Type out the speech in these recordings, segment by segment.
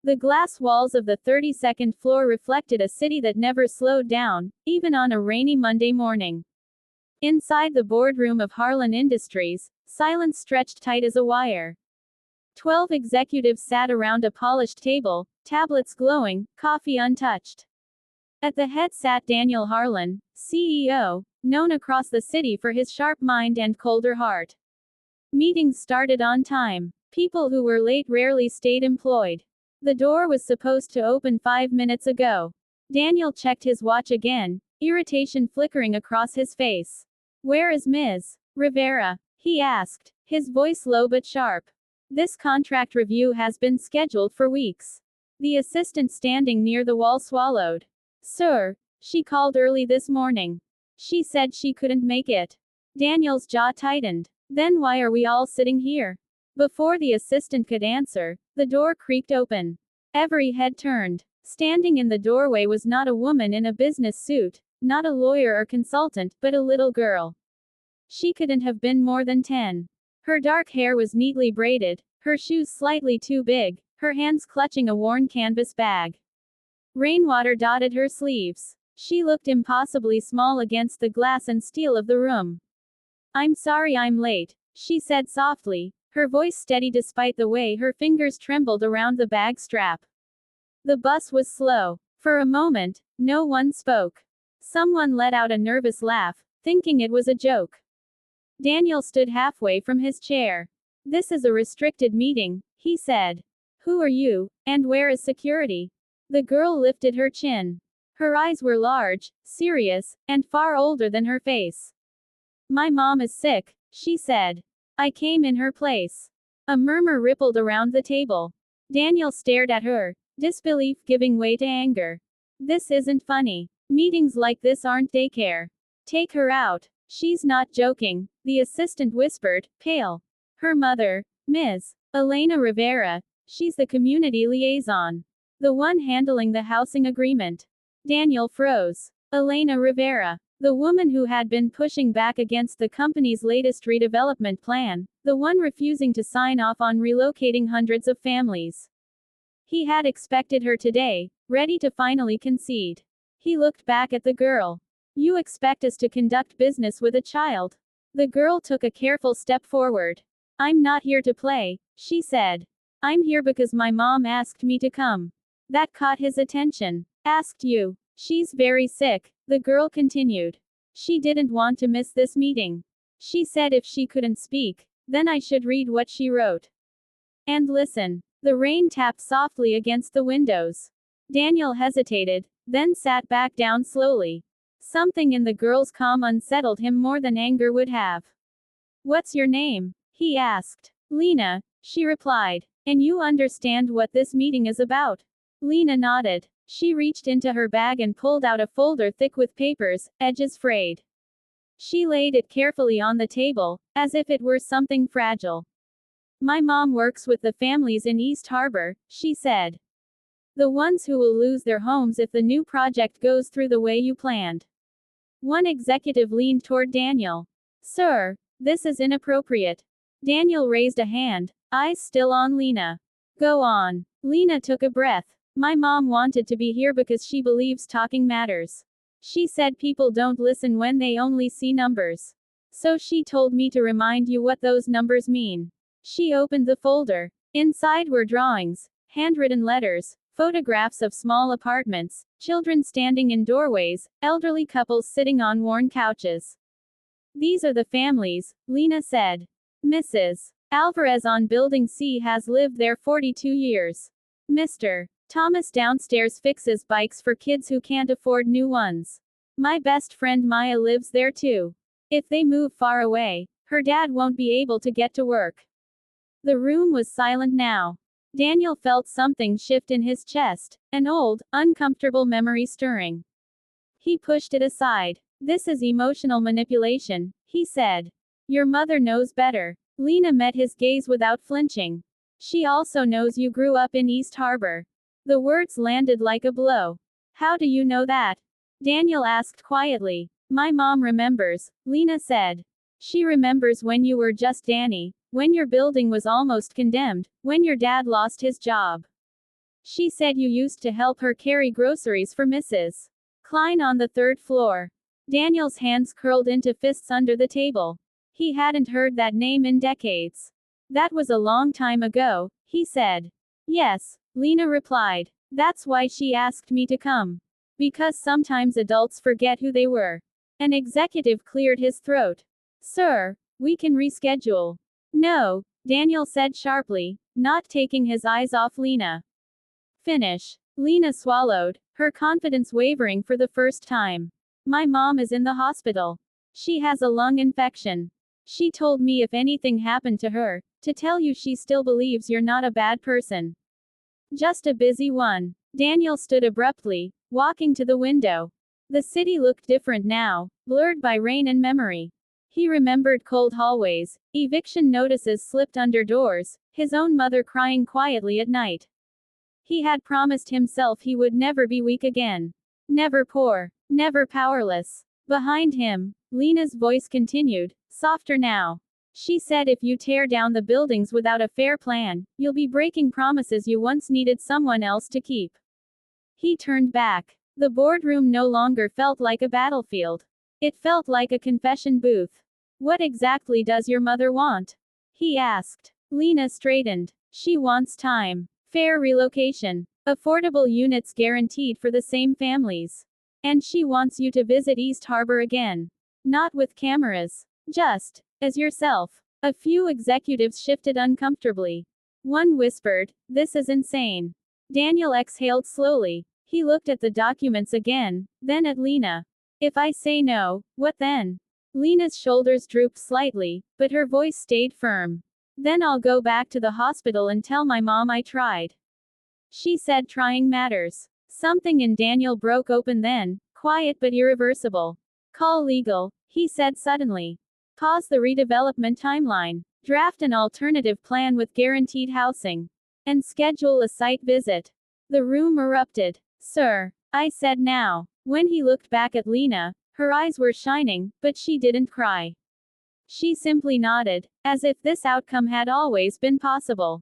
The glass walls of the 32nd floor reflected a city that never slowed down, even on a rainy Monday morning. Inside the boardroom of Harlan Industries, silence stretched tight as a wire. 12 executives sat around a polished table, tablets glowing, coffee untouched. At the head sat Daniel Harlan, CEO, known across the city for his sharp mind and colder heart. Meetings started on time. People who were late rarely stayed employed. The door was supposed to open 5 minutes ago. Daniel checked his watch again, irritation flickering across his face. "Where is Ms. Rivera?" he asked, his voice low but sharp. "This contract review has been scheduled for weeks." The assistant standing near the wall swallowed. "Sir, she called early this morning. She said she couldn't make it." Daniel's jaw tightened. "Then why are we all sitting here?" Before the assistant could answer, the door creaked open. Every head turned. Standing in the doorway was not a woman in a business suit, not a lawyer or consultant, but a little girl. She couldn't have been more than 10. Her dark hair was neatly braided, her shoes slightly too big, her hands clutching a worn canvas bag. Rainwater dotted her sleeves. She looked impossibly small against the glass and steel of the room. "I'm sorry I'm late," she said softly, her voice steady despite the way her fingers trembled around the bag strap. The bus was slow. For a moment, no one spoke. Someone let out a nervous laugh, thinking it was a joke. Daniel stood halfway from his chair. "This is a restricted meeting," he said. "Who are you, and where is security?" The girl lifted her chin. Her eyes were large, serious, and far older than her face. "My mom is sick," she said. "I came in her place." A murmur rippled around the table. Daniel stared at her, disbelief giving way to anger. "This isn't funny. Meetings like this aren't daycare. Take her out." "She's not joking," the assistant whispered, pale. "Her mother, Ms. Elena Rivera, she's the community liaison. The one handling the housing agreement." Daniel froze. Elena Rivera. The woman who had been pushing back against the company's latest redevelopment plan, the one refusing to sign off on relocating hundreds of families. He had expected her today, ready to finally concede. He looked back at the girl. "You expect us to conduct business with a child?" The girl took a careful step forward. "I'm not here to play," she said. "I'm here because my mom asked me to come." That caught his attention. "Asked you? She's very sick," the girl continued. "She didn't want to miss this meeting. She said if she couldn't speak, then I should read what she wrote. And listen." The rain tapped softly against the windows. Daniel hesitated, then sat back down slowly. Something in the girl's calm unsettled him more than anger would have. "What's your name?" he asked. "Lena," she replied. "And you understand what this meeting is about?" Lena nodded. She reached into her bag and pulled out a folder thick with papers, edges frayed. She laid it carefully on the table, as if it were something fragile. "My mom works with the families in East Harbor," she said. "The ones who will lose their homes if the new project goes through the way you planned." One executive leaned toward Daniel. "Sir, this is inappropriate." Daniel raised a hand, eyes still on Lena. "Go on." Lena took a breath. "My mom wanted to be here because she believes talking matters. She said people don't listen when they only see numbers. So she told me to remind you what those numbers mean." She opened the folder. Inside were drawings, handwritten letters, photographs of small apartments, children standing in doorways, elderly couples sitting on worn couches. "These are the families," Lena said. "Mrs. Alvarez on Building C has lived there 42 years. Mr. Thomas downstairs fixes bikes for kids who can't afford new ones. My best friend Maya lives there too. If they move far away, her dad won't be able to get to work." The room was silent now. Daniel felt something shift in his chest, an old, uncomfortable memory stirring. He pushed it aside. "This is emotional manipulation," he said. "Your mother knows better." Lena met his gaze without flinching. "She also knows you grew up in East Harbor." The words landed like a blow. "How do you know that?" Daniel asked quietly. "My mom remembers," Lena said. "She remembers when you were just Danny, when your building was almost condemned, when your dad lost his job. She said you used to help her carry groceries for Mrs. Klein on the third floor. Daniel's hands curled into fists under the table. He hadn't heard that name in decades. That was a long time ago, he said. Yes, Lena replied. That's why she asked me to come. Because sometimes adults forget who they were. An executive cleared his throat. Sir, we can reschedule. No, Daniel said sharply, not taking his eyes off Lena. Finish. Lena swallowed, her confidence wavering for the first time. My mom is in the hospital. She has a lung infection. She told me if anything happened to her, to tell you she still believes you're not a bad person. Just a busy one. Daniel stood abruptly, walking to the window. The city looked different now, blurred by rain and memory. He remembered cold hallways, eviction notices slipped under doors, his own mother crying quietly at night. He had promised himself he would never be weak again. Never poor. Never powerless. Behind him, Lena's voice continued, softer now. She said if you tear down the buildings without a fair plan, you'll be breaking promises you once needed someone else to keep. He turned back. The boardroom no longer felt like a battlefield. It felt like a confession booth. What exactly does your mother want? He asked. Lena straightened. She wants time. Fair relocation. Affordable units guaranteed for the same families. And she wants you to visit East Harbor again. Not with cameras. Just as yourself. A few executives shifted uncomfortably. One whispered, "This is insane." Daniel exhaled slowly. He looked at the documents again, then at Lena. If I say no, what then? Lena's shoulders drooped slightly, but her voice stayed firm. Then I'll go back to the hospital and tell my mom I tried. She said trying matters. Something in Daniel broke open then, quiet but irreversible. Call legal, he said suddenly. Pause the redevelopment timeline. Draft an alternative plan with guaranteed housing. And schedule a site visit. The room erupted. Sir, I said now. When he looked back at Lena, her eyes were shining, but she didn't cry. She simply nodded, as if this outcome had always been possible.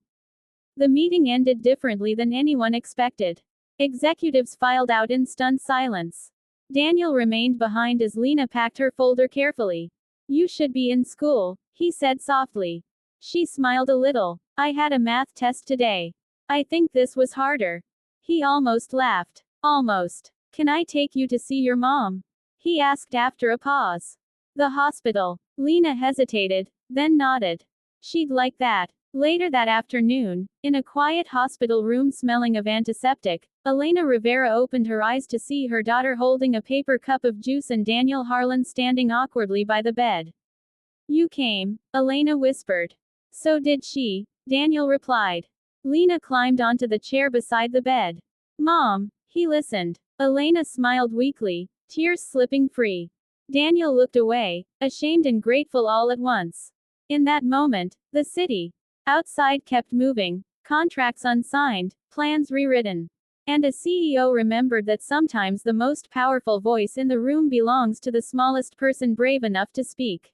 The meeting ended differently than anyone expected. Executives filed out in stunned silence. Daniel remained behind as Lena packed her folder carefully. You should be in school, he said softly. She smiled a little. I had a math test today. I think this was harder. He almost laughed. Almost. Can I take you to see your mom? He asked after a pause. The hospital. Lena hesitated, then nodded. She'd like that. Later that afternoon, in a quiet hospital room smelling of antiseptic, Elena Rivera opened her eyes to see her daughter holding a paper cup of juice and Daniel Harlan standing awkwardly by the bed. You came, Elena whispered. So did she, Daniel replied. Lena climbed onto the chair beside the bed. Mom, he listened. Elena smiled weakly, tears slipping free. Daniel looked away, ashamed and grateful all at once. In that moment, the city outside kept moving, contracts unsigned, plans rewritten. And a CEO remembered that sometimes the most powerful voice in the room belongs to the smallest person brave enough to speak.